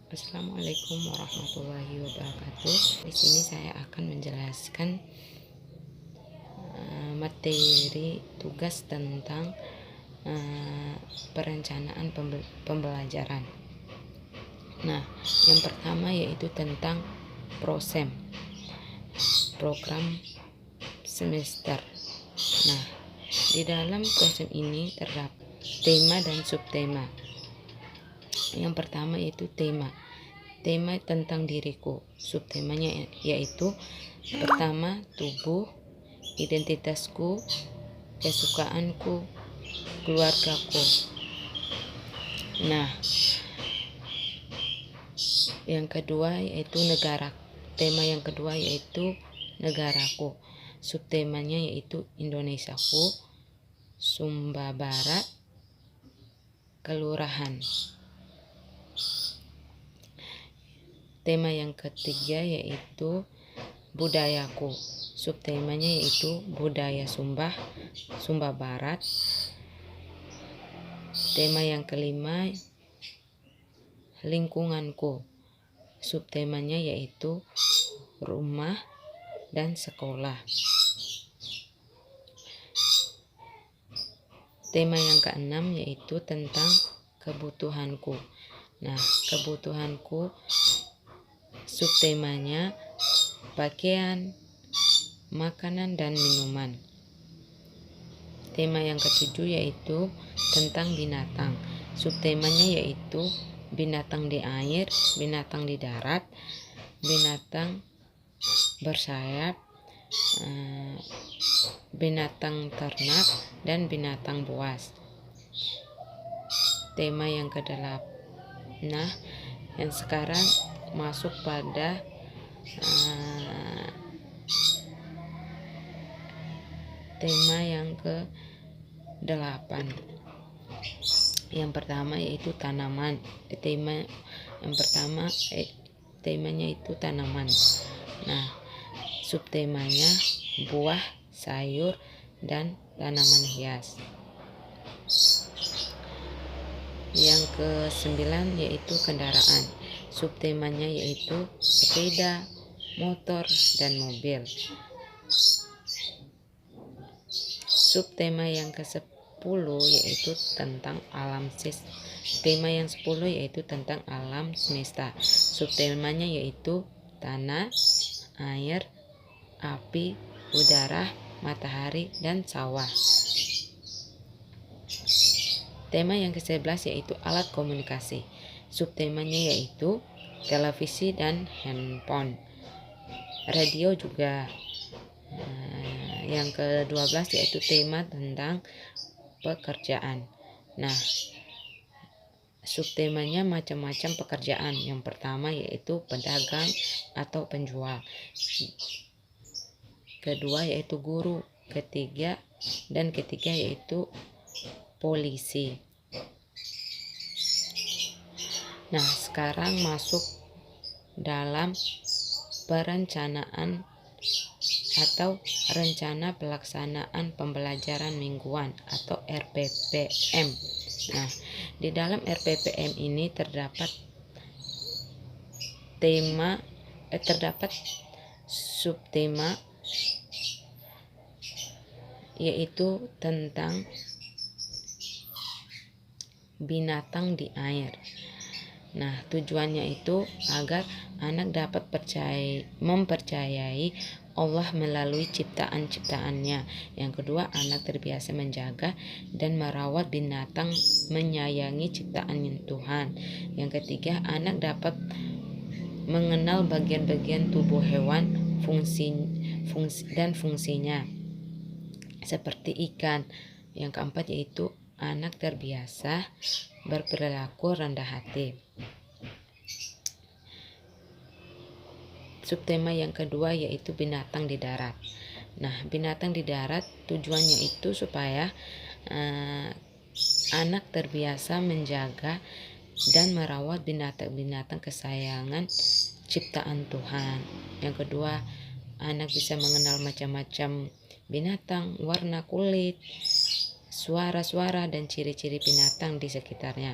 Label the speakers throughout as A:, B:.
A: Assalamualaikum warahmatullahi wabarakatuh. Di sini saya akan menjelaskan materi tugas tentang perencanaan pembelajaran. Nah, yang pertama yaitu tentang prosem, program semester. Nah, di dalam prosem ini terdapat tema dan subtema. Yang pertama yaitu tema tentang diriku. Subtemanya yaitu pertama, tubuh, identitasku, kesukaanku, keluargaku. Nah, yang kedua yaitu negara. Tema yang kedua yaitu negaraku. Subtemanya yaitu Indonesiaku, Sumba Barat, kelurahan. Tema yang ketiga yaitu budayaku. Subtemanya yaitu budaya Sumba Barat. Tema yang kelima lingkunganku. Subtemanya yaitu rumah dan sekolah. Tema yang keenam yaitu tentang kebutuhanku. Nah, kebutuhanku subtemanya pakaian, makanan, dan minuman. Tema yang ketujuh yaitu tentang binatang. Subtemanya yaitu binatang di air, binatang di darat, binatang bersayap, binatang ternak, dan binatang buas. Tema yang ke-8. Nah, yang sekarang masuk pada tema yang ke-8. Yang pertama yaitu tanaman. Temanya itu tanaman. Nah, subtemanya buah, sayur, dan tanaman hias. Yang ke-9 yaitu kendaraan. Subtemanya yaitu sepeda, motor, dan mobil. Subtema yang ke-10 yaitu tentang alam semesta. Tema yang 10 yaitu tentang alam semesta. Subtemanya yaitu tanah, air, api, udara, matahari, dan sawah. Tema yang ke-11 yaitu alat komunikasi. Subtemanya yaitu televisi dan handphone. Radio juga. Yang ke-12 yaitu tema tentang pekerjaan. Nah, subtemanya macam-macam pekerjaan. Yang pertama yaitu pedagang atau penjual. Kedua yaitu guru. Ketiga yaitu polisi. Nah, sekarang masuk dalam perencanaan atau rencana pelaksanaan pembelajaran mingguan atau RPPM. Nah, di dalam RPPM ini terdapat subtema yaitu tentang binatang di air. Nah, tujuannya itu agar anak dapat mempercayai Allah melalui ciptaan-ciptaannya. Yang kedua, anak terbiasa menjaga dan merawat binatang, menyayangi ciptaan Tuhan. Yang ketiga, anak dapat mengenal bagian-bagian tubuh hewan, fungsinya, seperti ikan. Yang keempat yaitu anak terbiasa berperilaku rendah hati. Subtema yang kedua yaitu binatang di darat. Nah, binatang di darat tujuannya itu supaya anak terbiasa menjaga dan merawat binatang-binatang kesayangan ciptaan Tuhan. Yang kedua, anak bisa mengenal macam-macam binatang, warna kulit, suara-suara dan ciri-ciri binatang di sekitarnya.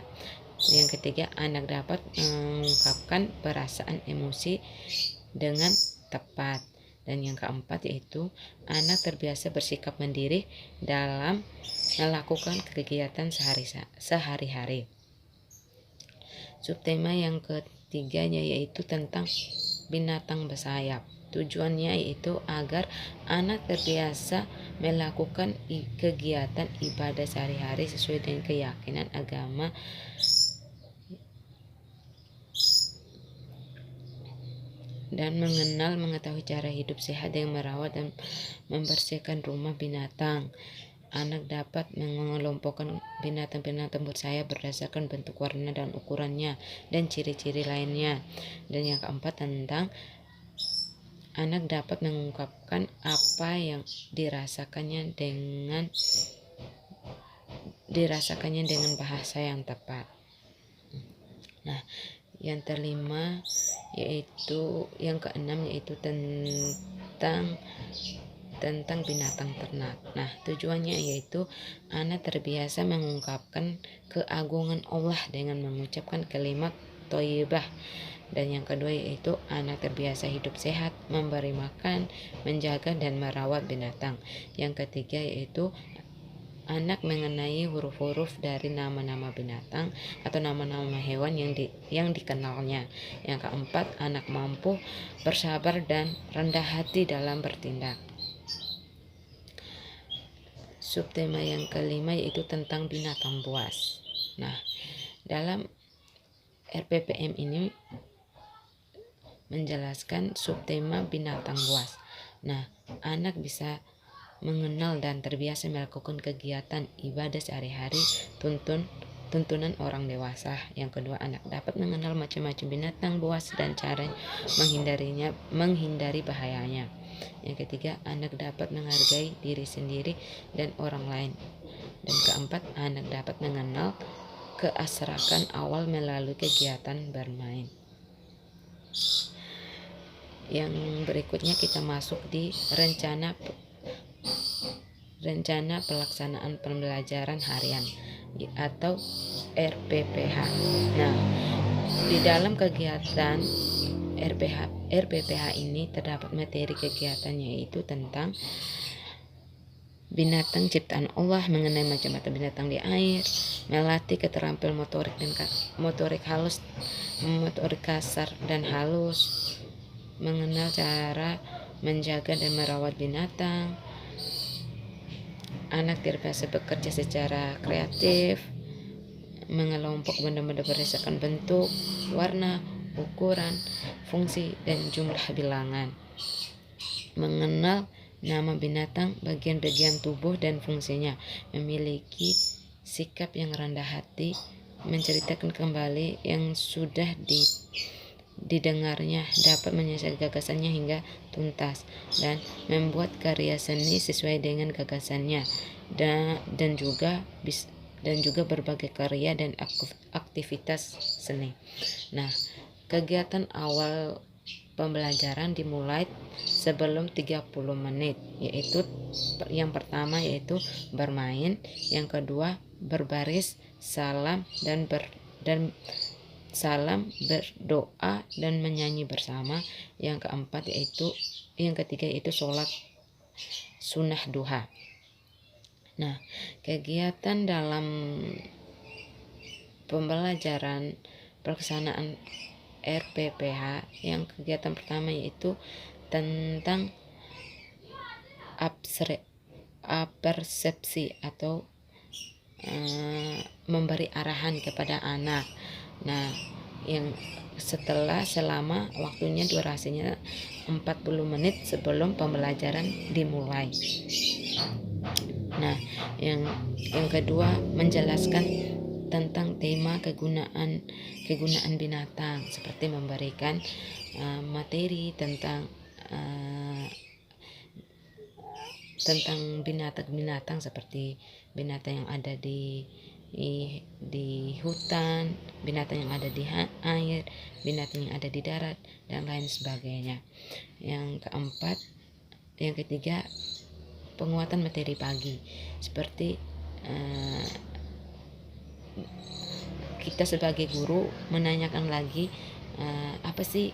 A: Yang ketiga, anak dapat mengungkapkan perasaan emosi dengan tepat. Dan yang keempat yaitu anak terbiasa bersikap mandiri dalam melakukan kegiatan sehari-hari. Subtema yang ketiganya yaitu tentang binatang bersayap. Tujuannya yaitu agar anak terbiasa melakukan kegiatan ibadah sehari-hari sesuai dengan keyakinan agama dan mengetahui cara hidup sehat yang merawat dan membersihkan rumah binatang. Anak dapat mengelompokkan binatang-binatang bersayap berdasarkan bentuk, warna, dan ukurannya dan ciri-ciri lainnya. Dan yang keempat, tentang anak dapat mengungkapkan apa yang dirasakannya dengan bahasa yang tepat. Nah, yang kelima yaitu yang keenam yaitu tentang binatang ternak. Nah, tujuannya yaitu anak terbiasa mengungkapkan keagungan Allah dengan mengucapkan kalimat thayyibah. Dan yang kedua yaitu anak terbiasa hidup sehat, memberi makan, menjaga dan merawat binatang. Yang ketiga yaitu anak mengenai huruf-huruf dari nama-nama binatang atau nama-nama hewan yang dikenalnya. Yang keempat, anak mampu bersabar dan rendah hati dalam bertindak. Subtema yang kelima yaitu tentang binatang buas. Nah, dalam RPPM ini menjelaskan subtema binatang buas. Nah, anak bisa mengenal dan terbiasa melakukan kegiatan ibadah sehari-hari tuntunan orang dewasa. Yang kedua, anak dapat mengenal macam-macam binatang buas dan cara menghindari bahayanya. Yang ketiga, anak dapat menghargai diri sendiri dan orang lain. Dan keempat, anak dapat mengenal keasrakan awal melalui kegiatan bermain. Yang berikutnya kita masuk di rencana pelaksanaan pembelajaran harian atau RPPH. Nah, di dalam kegiatan RPPH ini terdapat materi kegiatannya yaitu tentang binatang ciptaan Allah, mengenai macam-macam binatang di air, melatih keterampilan motorik halus, motorik kasar dan halus, mengenal cara menjaga dan merawat binatang. Anak terbiasa bekerja secara kreatif, mengelompok benda-benda berdasarkan bentuk, warna, ukuran, fungsi, dan jumlah bilangan. Mengenal nama binatang, bagian-bagian tubuh dan fungsinya. Memiliki sikap yang rendah hati, menceritakan kembali yang sudah didengarnya, dapat menyelesaikan gagasannya hingga tuntas, dan membuat karya seni sesuai dengan gagasannya, dan juga berbagai karya dan aktivitas seni. Nah, kegiatan awal pembelajaran dimulai sebelum 30 menit, yaitu yang pertama yaitu bermain, yang kedua berbaris, salam berdoa dan menyanyi bersama, yang ketiga yaitu sholat sunnah duha. Nah, kegiatan dalam pembelajaran pelaksanaan RPPH, yang kegiatan pertama yaitu tentang persepsi atau memberi arahan kepada anak. Nah, yang selama waktunya durasinya 40 menit sebelum pembelajaran dimulai. Nah, yang kedua menjelaskan tentang tema kegunaan binatang, seperti memberikan materi tentang binatang seperti binatang yang ada di hutan, binatang yang ada di air, binatang yang ada di darat, dan lain sebagainya. Yang ketiga penguatan materi pagi, seperti kita sebagai guru menanyakan lagi, apa sih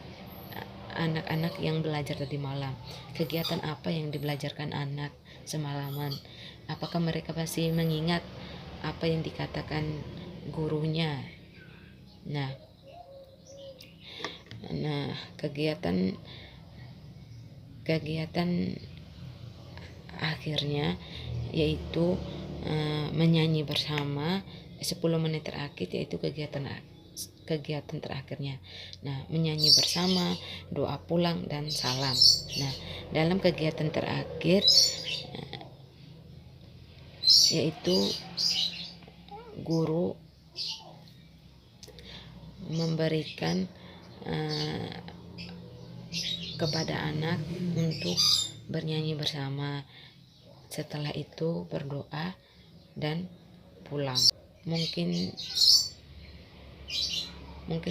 A: anak-anak yang belajar tadi malam, kegiatan apa yang dibelajarkan anak semalaman, apakah mereka masih mengingat apa yang dikatakan gurunya. Nah kegiatan akhirnya yaitu menyanyi bersama 10 menit terakhir, yaitu kegiatan terakhirnya. Nah, menyanyi bersama, doa pulang, dan salam. Nah, dalam kegiatan terakhir yaitu guru memberikan kepada anak untuk bernyanyi bersama. Setelah itu berdoa dan pulang. Mungkin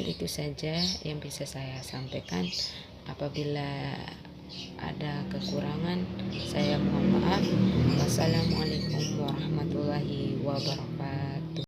A: itu saja yang bisa saya sampaikan. Apabila ada kekurangan, saya mohon maaf.